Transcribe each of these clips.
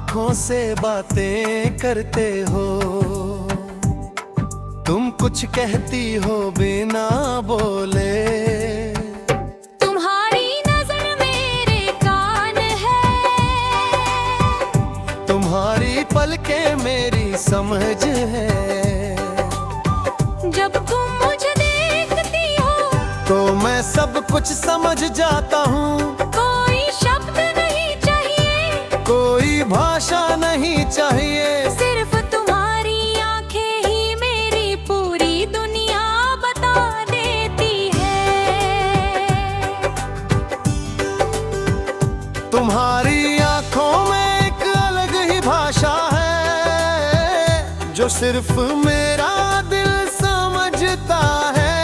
आँखों से बातें करते हो, तुम कुछ कहती हो बिना बोले। तुम्हारी नजर मेरे कान है, तुम्हारी पलकें मेरी समझ है। जब तुम मुझे देखती हो तो मैं सब कुछ समझ जाता हूँ। कोई शब्द नहीं चाहिए, कोई भाषा नहीं चाहिए, सिर्फ तुम्हारी आंखें ही मेरी पूरी दुनिया बता देती है। तुम्हारी आँखों में एक अलग ही भाषा है, जो सिर्फ मेरा दिल समझता है।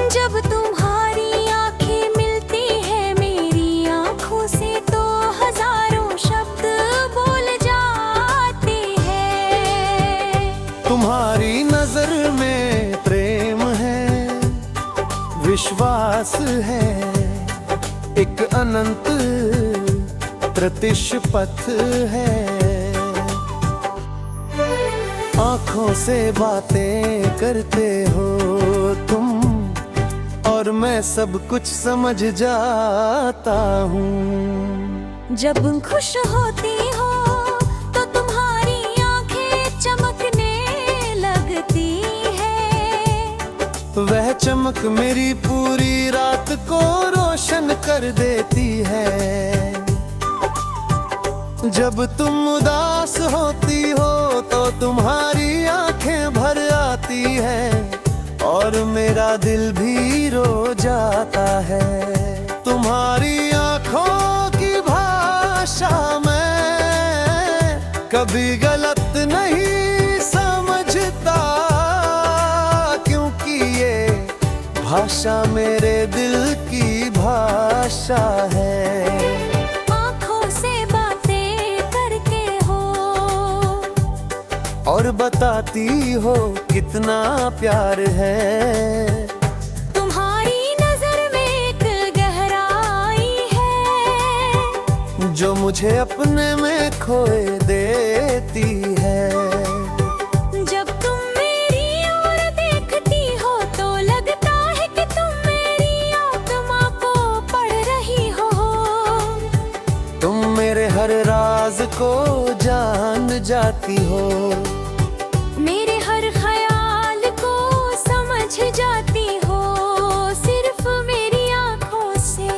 जब तुम्हारी आंखें मिलती है मेरी आंखों से, तो हजारों शब्द बोल जाते हैं। तुम्हारी नजर में प्रेम है, विश्वास है, एक अनंत प्रतिशपथ है। आँखों से बातें करते हो तुम, और मैं सब कुछ समझ जाता हूँ। जब खुश होती हो तो तुम्हारी आंखें चमकने लगती है। वह चमक मेरी पूरी रात को रोशन कर देती है। जब तुम उदास होती हो तो तुम्हारी आंखें भर आती है, और मेरा दिल भी रो जाता है। तुम्हारी आंखों की भाषा मैं कभी गलत नहीं समझता, क्योंकि ये भाषा मेरे दिल की भाषा है। आंखों से बातें करके हो और बताती हो कितना प्यार है। तुम्हारी नजर में एक गहराई है, जो मुझे अपने में खोए देती है। जब तुम मेरी ओर देखती हो तो लगता है कि तुम मेरी आत्मा को पढ़ रही हो। तुम मेरे हर राज को जान जाती हो, मेरे हर ख्याल को समझ जाती हो, सिर्फ मेरी आंखों से।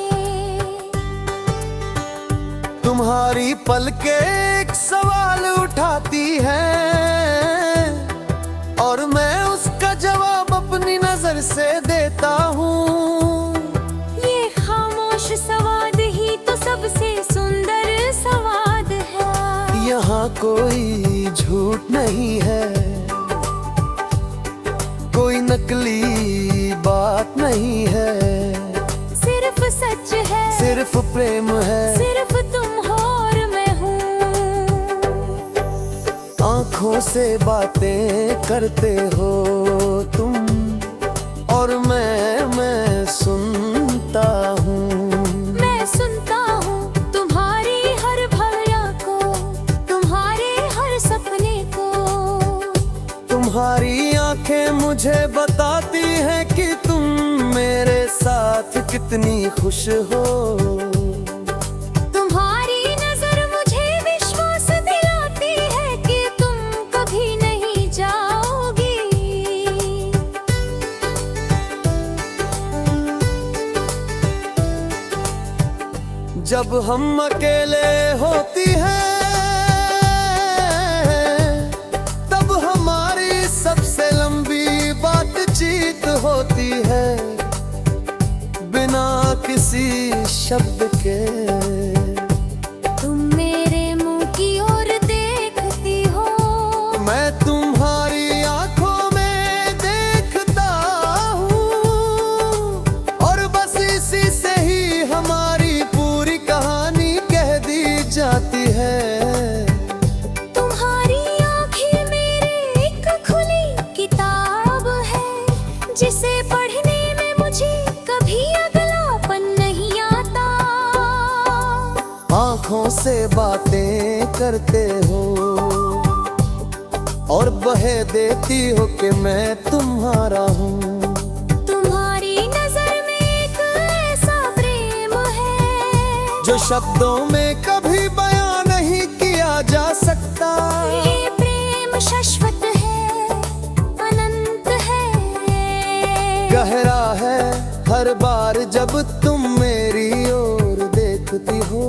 तुम्हारी पलकें एक सवाल उठाती हैं, और मैं उसका जवाब अपनी नजर से देता हूँ। ये खामोश सवाद ही तो सबसे सुंदर सवाद है। यहाँ कोई झूठ नहीं है, कोई नकली बात नहीं है, सिर्फ सच है, सिर्फ प्रेम है, सिर्फ तुम हो और मैं हूँ। आँखों से बातें करते हो तुम, और मैं सुनता हूँ। मैं सुनता हूँ तुम्हारी हर भावना को, तुम्हारे हर सपने को। तुम्हारी आंखें मुझे बताती हैं कि तुम मेरे साथ कितनी खुश हो। तुम्हारी नजर मुझे विश्वास दिलाती है कि तुम कभी नहीं जाओगी। जब हम अकेले होती हैं, तब हमारी सबसे लंबी बातचीत होती है, बिना किसी शब्द के। तुम मेरे मुंह की ओर देखती हो, मैं तुम्हारी आंखों में देखता हूँ, और बस इसी से ही हमारी पूरी कहानी कह दी जाती है। तुम्हारी आंखें मेरे एक खुली किताब है, जिसे पढ़ने में मुझे कभी अगलापन नहीं आता। करते हो और बहे देती हो कि मैं तुम्हारा हूँ। तुम्हारी नजर में एक ऐसा प्रेम है जो शब्दों में कभी बयां नहीं किया जा सकता। ये प्रेम शाश्वत है, अनंत है, गहरा है हर बार जब तुम मेरी ओर देखती हो।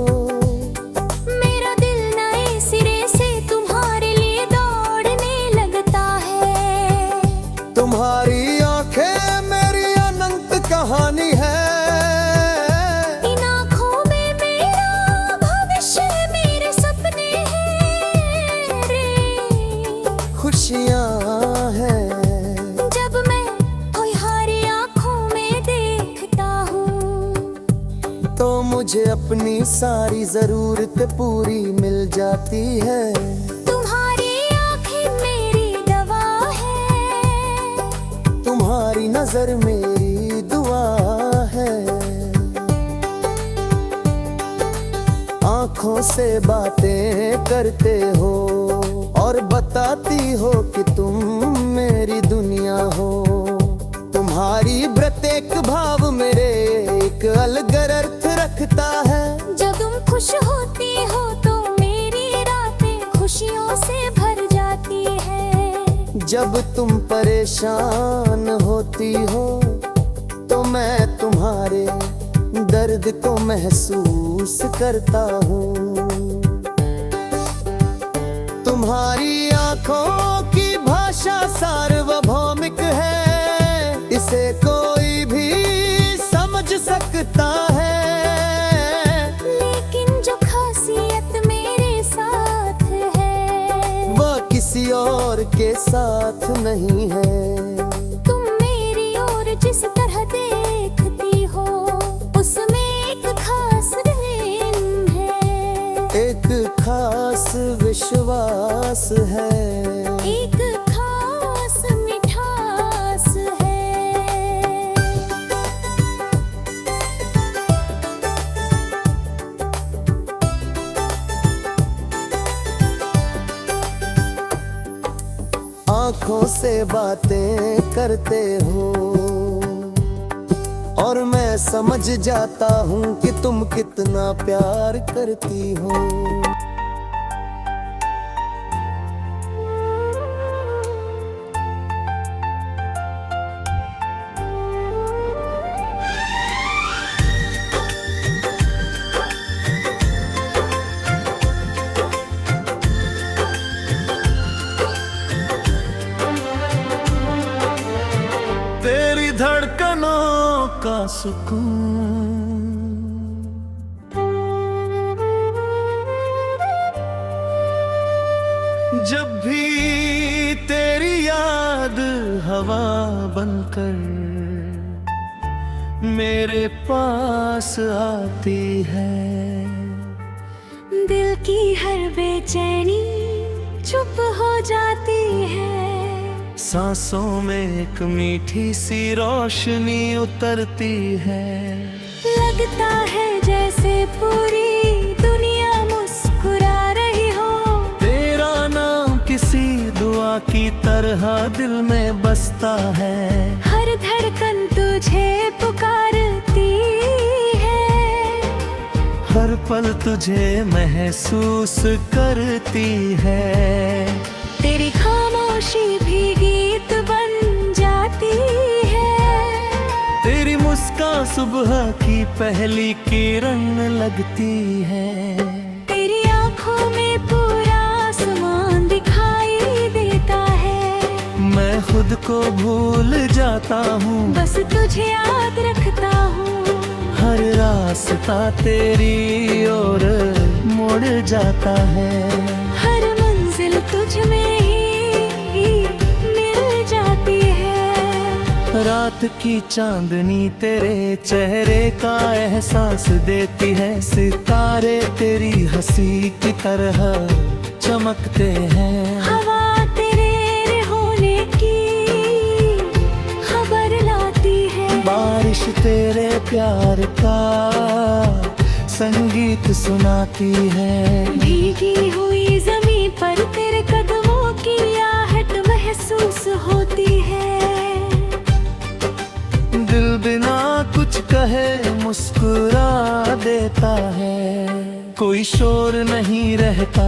मेरा दिल नए सिरे से तुम्हारे लिए दौड़ने लगता है। तुम्हारी आंखें मेरी अनंत कहानी है। इन आँखों में मेरा भविष्य, मेरे सपने हैं रे, खुशियाँ हैं जब मैं तुम्हारी आँखों में देखता हूँ। तो मुझे अपनी सारी जरूरत पूरी मिल जाती है। तुम्हारी आँखें मेरी दवा है, तुम्हारी नजर मेरी दुआ है। आँखों से बातें करते हो और बताती हो कि तुम मेरी दुनिया हो। तुम्हारी प्रत्येक भाव मेरे एक अलग अर्थ रखता है। जब तुम खुश होती हो तो मेरी रातें खुशियों से भर जाती है। जब तुम परेशान होती हो तो मैं तुम्हारे दर्द को महसूस करता हूँ। तुम्हारी आंखों की भाषा सार्वभौमिक है, इसे कोई भी समझ सकता है। लेकिन जो खासियत मेरे साथ है वह किसी और के साथ नहीं है। तुम मेरी ओर जिस तरह देखती हो उसमें एक खास प्रेम है, एक खास विश्वास है, एक खास मिठास है। आँखों से बातें करते हो और मैं समझ जाता हूँ कि तुम कितना प्यार करती हो। तेरी धड़कनों का सुकून जब भी तेरी याद हवा बनकर मेरे पास आती है। दिल की हर बेचैनी चुप हो जाती है। सांसों में एक मीठी सी रोशनी उतरती है। लगता है जैसे पूरी दुनिया मुस्कुरा रही हो। तेरा नाम किसी दुआ की तरह दिल में बसता है। हर धड़कन तुझे पुकारती है। हर पल तुझे महसूस करती है। तेरी खामोशी भी गीत बन जाती है। तेरी मुस्कान सुबह की पहली किरण लगती है। तेरी आँखों में पूरा आसमान दिखाई देता है। मैं खुद को भूल जाता हूँ, बस तुझे याद रखता हूँ। हर रास्ता तेरी ओर मुड़ जाता है। हर मंजिल तुझ में ही मिल जाती है। रात की चांदनी तेरे चेहरे का एहसास देती है। सितारे तेरी हंसी की तरह चमकते हैं। हवा तेरे होने की खबर लाती है। बारिश तेरे प्यार का संगीत सुनाती है। भीगी हुई जमीन पर तेरे कदमों की आहट महसूस होती है। दिल बिना कुछ कहे मुस्कुरा देता है। कोई शोर नहीं रहता,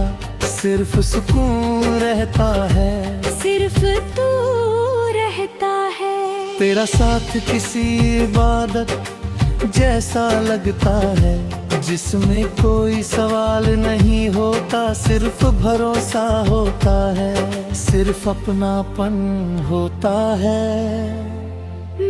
सिर्फ सुकून रहता है। सिर्फ तू रहता है। तेरा साथ किसी इबादत जैसा लगता है, जिसमें कोई सवाल नहीं होता, सिर्फ भरोसा होता है, सिर्फ अपनापन होता है।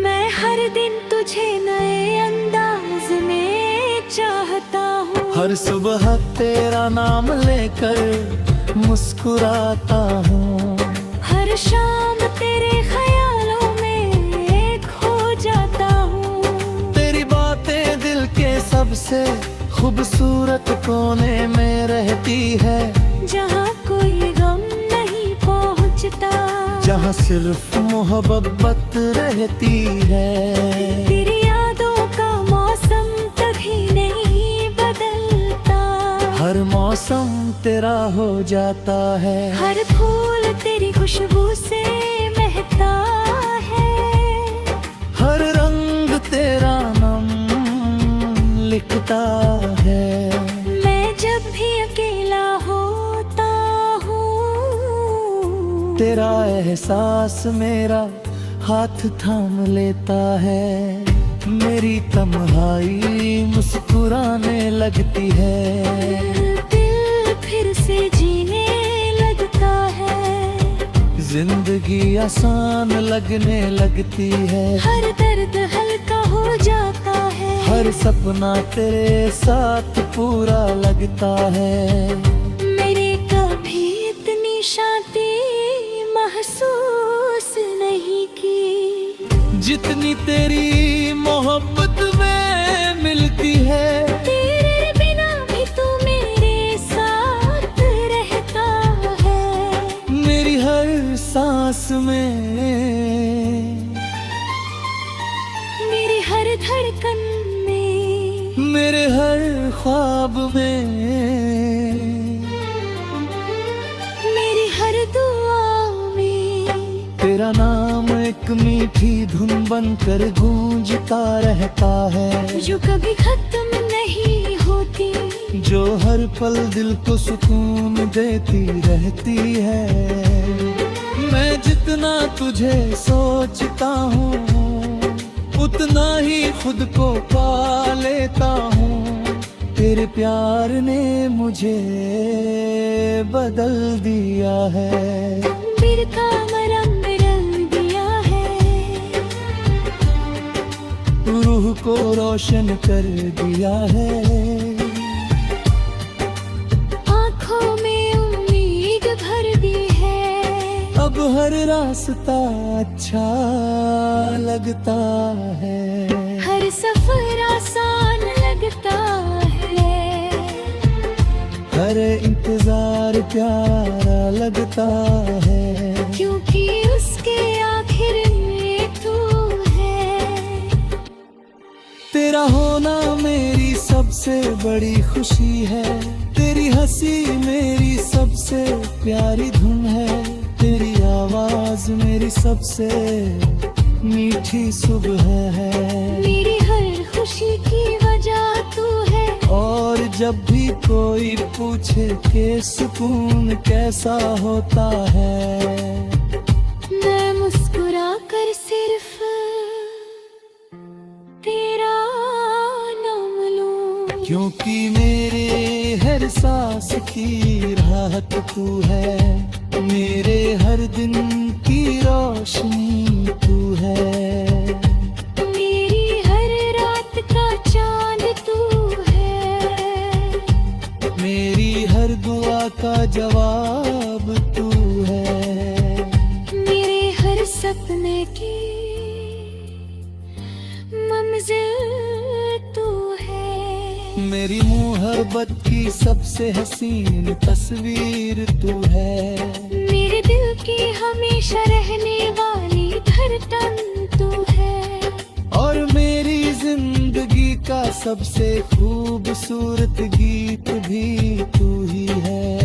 मैं हर दिन तुझे नए अंदाज में चाहता हूँ। हर सुबह तेरा नाम लेकर मुस्कुराता हूँ। हर शाम तेरे ख्यालों में खो जाता हूँ। तेरी बातें दिल के सबसे खूबसूरत कोने में रहती है। जहाँ कोई गम नहीं पहुँचता, जहाँ सिर्फ मोहब्बत रहती है। तेरी यादों का मौसम कभी नहीं बदलता। हर मौसम तेरा हो जाता है। हर फूल तेरी खुशबू से महकता है। हर रंग तेरा नाम लिखता है। मैं जब भी अकेला होता हूँ, तेरा एहसास मेरा हाथ थाम लेता है। मेरी तन्हाई मुस्कुराने लगती है। दिल फिर से जीने लगता है। जिंदगी आसान लगने लगती है। हर दर्द हल्का हो जाता है। हर सपना तेरे साथ पूरा लगता है। मेरे कभी इतनी शांति महसूस नहीं की, जितनी तेरी मोहब्बत में मिलती है। तेरे बिना भी तू मेरे साथ रहता है। मेरी हर सांस में, मेरी हर धड़कन में, मेरे हर ख्वाब में, मेरी हर दुआ में। तेरा नाम एक मीठी धुन बनकर गूंजता रहता है। जो कभी खत्म नहीं होती, जो हर पल दिल को सुकून देती रहती है। मैं जितना तुझे सोचता हूँ, उतना ही खुद को पा लेता हूँ। तेरे प्यार ने मुझे बदल दिया है। दिल का मरंग रंग दिया है। रूह को रोशन कर दिया है। आँखों में उम्मीद भर दी है। अब हर रास्ता अच्छा लगता है। हर सफर आसान लगता है। हर इंतजार प्यारा लगता है। क्योंकि उसके आखिर में तू है। तेरा होना मेरी सबसे बड़ी खुशी है। तेरी हंसी मेरी सबसे प्यारी धुन है। तेरी आवाज मेरी सबसे मीठी सुबह है। मेरी हर खुशी की वजह तू है। और जब भी कोई पूछे कि सुकून कैसा होता है, मैं मुस्कुरा कर सिर्फ तेरा नाम लूं। क्योंकि मेरे हर सांस की राहत तू है। मेरे हर दिन की रोशनी तू है। मेरी हर रात का चांद तू है। मेरी हर दुआ का जवाब तू है। मेरे हर सपने की मंजिल तू है। मेरी मोहब्बत की सबसे हसीन तस्वीर तू है। मेरे दिल की हमेशा रहने वाली धड़कन तू है। और मेरी जिंदगी का सबसे खूबसूरत गीत भी तू ही है।